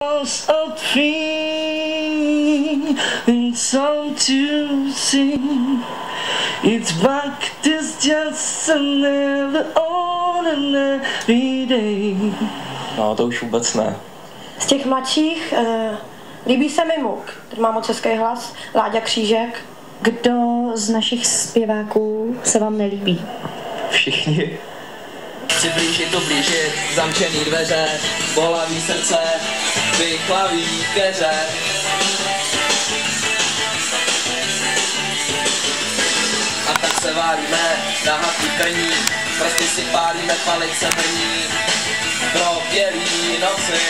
Of free and song to sing. It's back, this just another ordinary day. No, to už vůbec ne. Z těch mladších líbí se mi Muk, ten má moc hezký hlas, Láďa Křížek. Kdo z našich zpěváků se vám nelíbí? Všichni. Přiblížit, ublížit, zamčený dveře, bolavý srdce, vychlaví keře. A tak se válíme na hadky krní, prsty si pálíme, palice brní. Pro bělý noci,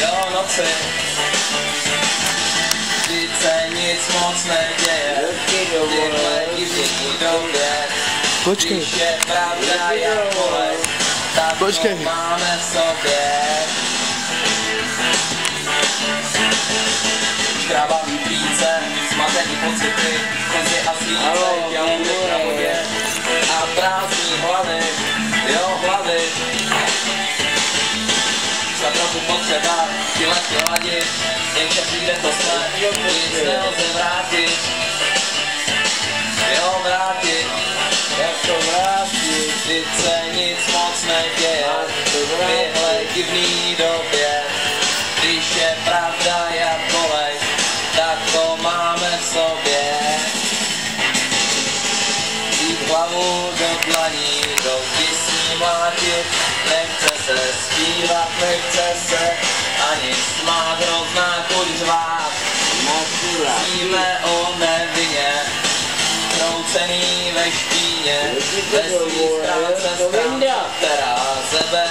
jo noci. Vždyť se nic moc neděje, tyhle divný době. Počkej. Když je pravda jak bolej, tak to máme v sobě. Škrábavý plíce, smatený pocity, kozy a svíce, dělník na vodě. A prázdný hlavy, jo hlavy. Za trochu potřeba ty letky hladit, jenže přijde to sled, nic nelze vrátit. Jo vrátit. Jak to vrátit? Vždyť se nic moc neděje v téhle divný době. Když je pravda jak kolej, tak to máme v sobě. Jít hlavu do dlaní, do písní mlátit, nechce se zpívat, nechce se ani smát, hrozná chuť řvát. Víme o nevině, kroucený ve špíně, ve svý stránce, která zebe